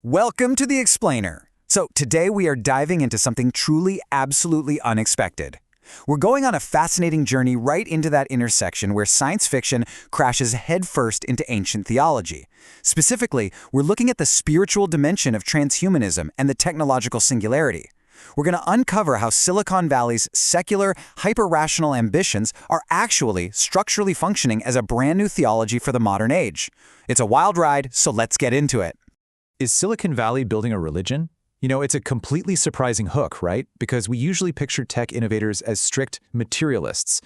Welcome to The Explainer. So today we are diving into something truly, absolutely unexpected. We're going on a fascinating journey right into that intersection where science fiction crashes headfirst into ancient theology. Specifically, we're looking at the spiritual dimension of transhumanism and the technological singularity. We're going to uncover how Silicon Valley's secular, hyper-rational ambitions are actually structurally functioning as a brand new theology for the modern age. It's a wild ride, so let's get into it. Is Silicon Valley building a religion? It's a completely surprising hook, right? Because we usually picture tech innovators as strict materialists,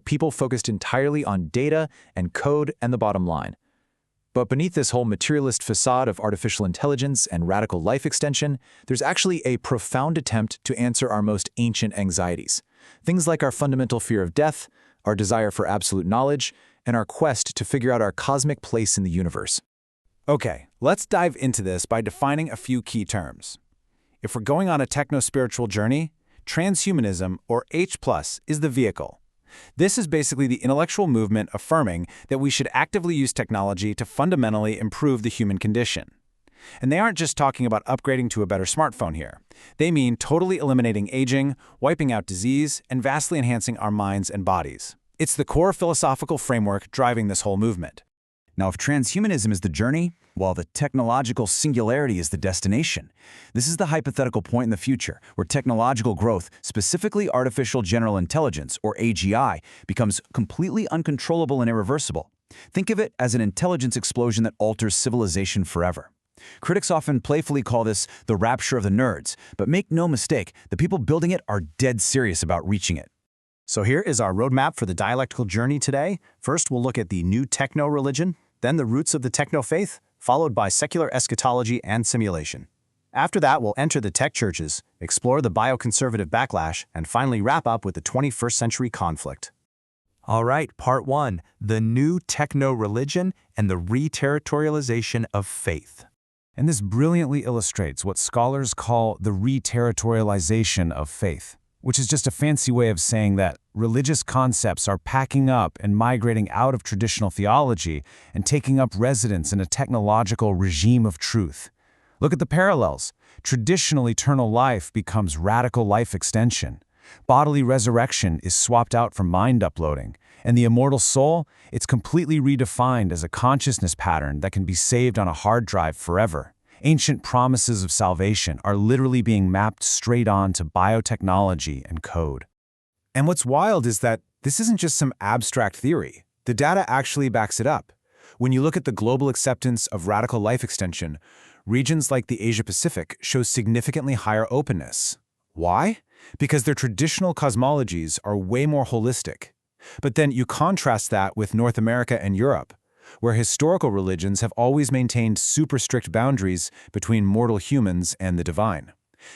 people focused entirely on data and code and the bottom line. But beneath this whole materialist facade of artificial intelligence and radical life extension, there's actually a profound attempt to answer our most ancient anxieties. Things like our fundamental fear of death, our desire for absolute knowledge, and our quest to figure out our cosmic place in the universe. Okay, let's dive into this by defining a few key terms. If we're going on a techno-spiritual journey, transhumanism, or H+, is the vehicle. This is basically the intellectual movement affirming that we should actively use technology to fundamentally improve the human condition. And they aren't just talking about upgrading to a better smartphone here. They mean totally eliminating aging, wiping out disease, and vastly enhancing our minds and bodies. It's the core philosophical framework driving this whole movement. Now, if transhumanism is the journey, while the technological singularity is the destination, this is the hypothetical point in the future where technological growth, specifically artificial general intelligence, or AGI, becomes completely uncontrollable and irreversible. Think of it as an intelligence explosion that alters civilization forever. Critics often playfully call this the rapture of the nerds, but make no mistake, the people building it are dead serious about reaching it. So here is our roadmap for the dialectical journey today. First, we'll look at the new techno-religion, then the roots of the techno-faith, followed by secular eschatology and simulation. After that, we'll enter the tech churches, explore the bioconservative backlash, and finally wrap up with the 21st century conflict. All right, part 1, the new techno-religion and the re-territorialization of faith. And this brilliantly illustrates what scholars call the re-territorialization of faith, which is just a fancy way of saying that religious concepts are packing up and migrating out of traditional theology and taking up residence in a technological regime of truth. Look at the parallels. Traditional eternal life becomes radical life extension. Bodily resurrection is swapped out for mind uploading. And the immortal soul, it's completely redefined as a consciousness pattern that can be saved on a hard drive forever. Ancient promises of salvation are literally being mapped straight on to biotechnology and code. And what's wild is that this isn't just some abstract theory. The data actually backs it up. When you look at the global acceptance of radical life extension, regions like the Asia-Pacific show significantly higher openness. Why? Because their traditional cosmologies are way more holistic. But then you contrast that with North America and Europe, where historical religions have always maintained super strict boundaries between mortal humans and the divine.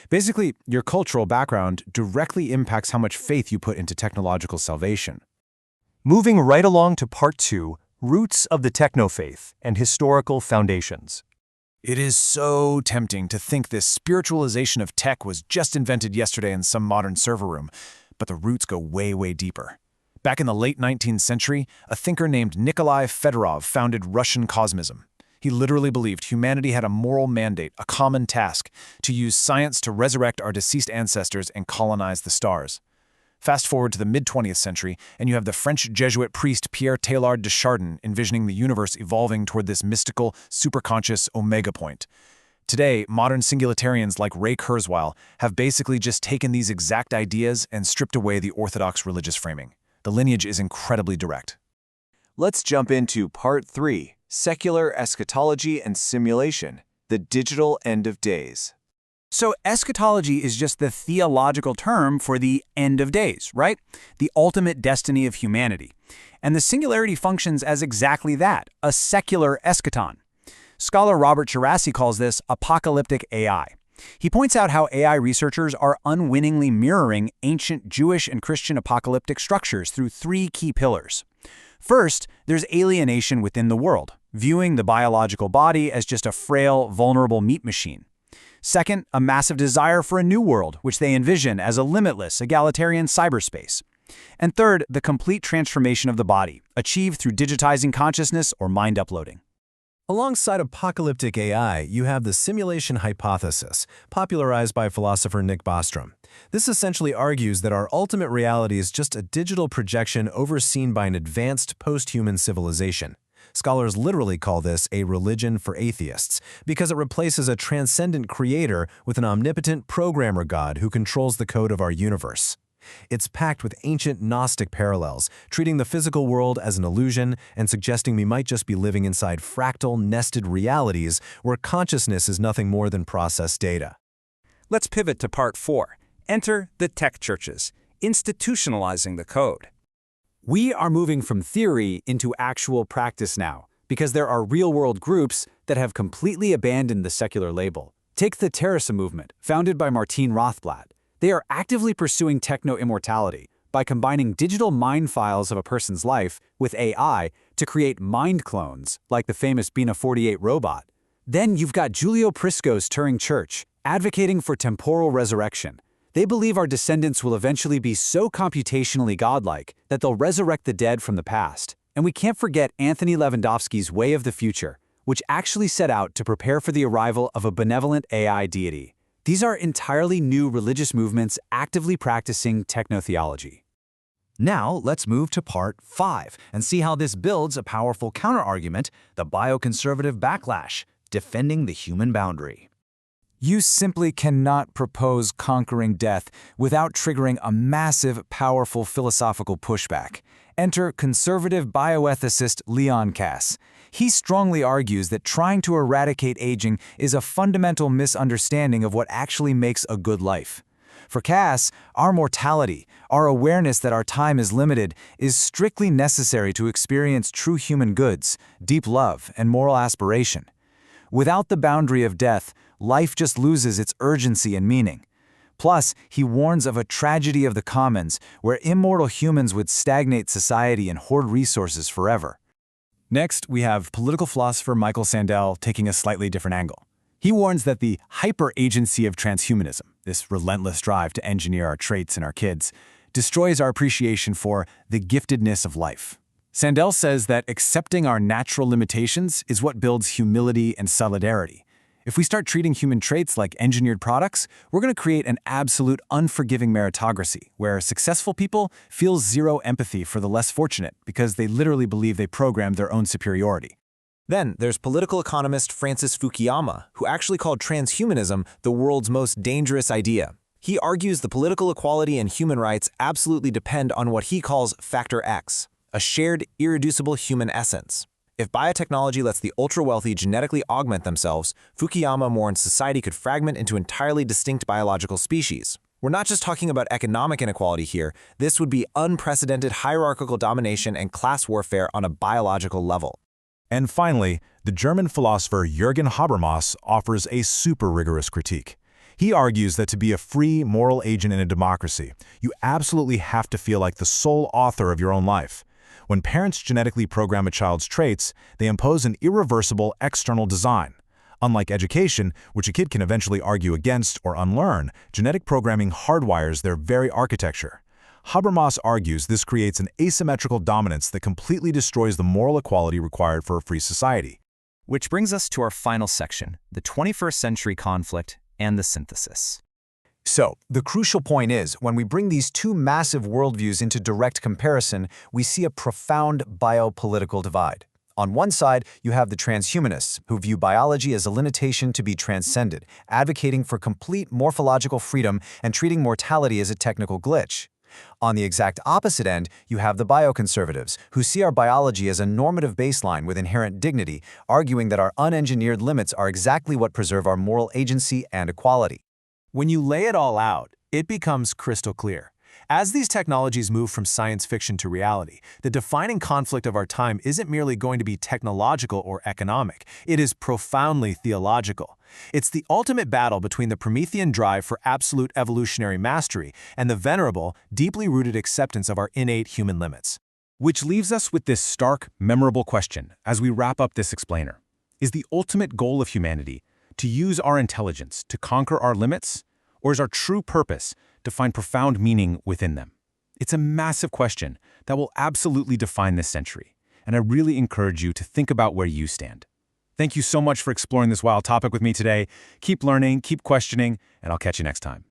Basically, your cultural background directly impacts how much faith you put into technological salvation. Moving right along to part 2, roots of the techno-faith and historical foundations. It is so tempting to think this spiritualization of tech was just invented yesterday in some modern server room, but the roots go way, way deeper. Back in the late 19th century, a thinker named Nikolai Fedorov founded Russian Cosmism. He literally believed humanity had a moral mandate, a common task, to use science to resurrect our deceased ancestors and colonize the stars. Fast forward to the mid-20th century, and you have the French Jesuit priest Pierre Teilhard de Chardin envisioning the universe evolving toward this mystical, superconscious omega point. Today, modern singularitarians like Ray Kurzweil have basically just taken these exact ideas and stripped away the orthodox religious framing. The lineage is incredibly direct. Let's jump into part 3, secular eschatology and simulation, the digital end of days. So eschatology is just the theological term for the end of days, right? The ultimate destiny of humanity. And the singularity functions as exactly that, a secular eschaton. Scholar Robert Girassi calls this apocalyptic AI. He points out how AI researchers are unwittingly mirroring ancient Jewish and Christian apocalyptic structures through 3 key pillars. First, there's alienation within the world, viewing the biological body as just a frail, vulnerable meat machine. Second, a massive desire for a new world, which they envision as a limitless, egalitarian cyberspace. And third, the complete transformation of the body, achieved through digitizing consciousness or mind uploading. Alongside apocalyptic AI, you have the simulation hypothesis, popularized by philosopher Nick Bostrom. This essentially argues that our ultimate reality is just a digital projection overseen by an advanced post-human civilization. Scholars literally call this a religion for atheists, because it replaces a transcendent creator with an omnipotent programmer god who controls the code of our universe. It's packed with ancient Gnostic parallels, treating the physical world as an illusion and suggesting we might just be living inside fractal, nested realities where consciousness is nothing more than processed data. Let's pivot to Part 4. Enter the tech churches, institutionalizing the code. We are moving from theory into actual practice now, because there are real-world groups that have completely abandoned the secular label. Take the Teresa movement, founded by Martine Rothblatt. They are actively pursuing techno-immortality by combining digital mind files of a person's life with AI to create mind clones, like the famous Bina 48 robot. Then you've got Giulio Prisco's Turing Church, advocating for temporal resurrection. They believe our descendants will eventually be so computationally godlike that they'll resurrect the dead from the past. And we can't forget Anthony Lewandowski's Way of the Future, which actually set out to prepare for the arrival of a benevolent AI deity. These are entirely new religious movements actively practicing technotheology. Now, let's move to Part 5 and see how this builds a powerful counterargument, the bioconservative backlash, defending the human boundary. You simply cannot propose conquering death without triggering a massive, powerful philosophical pushback. Enter conservative bioethicist Leon Kass. He strongly argues that trying to eradicate aging is a fundamental misunderstanding of what actually makes a good life. For Kass, our mortality, our awareness that our time is limited, is strictly necessary to experience true human goods, deep love, and moral aspiration. Without the boundary of death, life just loses its urgency and meaning. Plus, he warns of a tragedy of the commons where immortal humans would stagnate society and hoard resources forever. Next, we have political philosopher Michael Sandel taking a slightly different angle. He warns that the hyper-agency of transhumanism, this relentless drive to engineer our traits in our kids, destroys our appreciation for the giftedness of life. Sandel says that accepting our natural limitations is what builds humility and solidarity. If we start treating human traits like engineered products, we're going to create an absolute unforgiving meritocracy, where successful people feel zero empathy for the less fortunate because they literally believe they programmed their own superiority. Then there's political economist Francis Fukuyama, who actually called transhumanism the world's most dangerous idea. He argues the political equality and human rights absolutely depend on what he calls Factor X, a shared, irreducible human essence. If biotechnology lets the ultra-wealthy genetically augment themselves, Fukuyama warns society could fragment into entirely distinct biological species. We're not just talking about economic inequality here. This would be unprecedented hierarchical domination and class warfare on a biological level. And finally, the German philosopher Jürgen Habermas offers a super rigorous critique. He argues that to be a free, moral agent in a democracy, you absolutely have to feel like the sole author of your own life. When parents genetically program a child's traits, they impose an irreversible external design. Unlike education, which a kid can eventually argue against or unlearn, genetic programming hardwires their very architecture. Habermas argues this creates an asymmetrical dominance that completely destroys the moral equality required for a free society. Which brings us to our final section, the 21st century conflict and the synthesis. So, the crucial point is, when we bring these two massive worldviews into direct comparison, we see a profound biopolitical divide. On one side, you have the transhumanists, who view biology as a limitation to be transcended, advocating for complete morphological freedom and treating mortality as a technical glitch. On the exact opposite end, you have the bioconservatives, who see our biology as a normative baseline with inherent dignity, arguing that our unengineered limits are exactly what preserve our moral agency and equality. When you lay it all out, it becomes crystal clear. As these technologies move from science fiction to reality, the defining conflict of our time isn't merely going to be technological or economic, it is profoundly theological. It's the ultimate battle between the Promethean drive for absolute evolutionary mastery and the venerable, deeply rooted acceptance of our innate human limits. Which leaves us with this stark, memorable question as we wrap up this explainer. Is the ultimate goal of humanity to use our intelligence to conquer our limits, or is our true purpose to find profound meaning within them? It's a massive question that will absolutely define this century, and I really encourage you to think about where you stand. Thank you so much for exploring this wild topic with me today. Keep learning, keep questioning, and I'll catch you next time.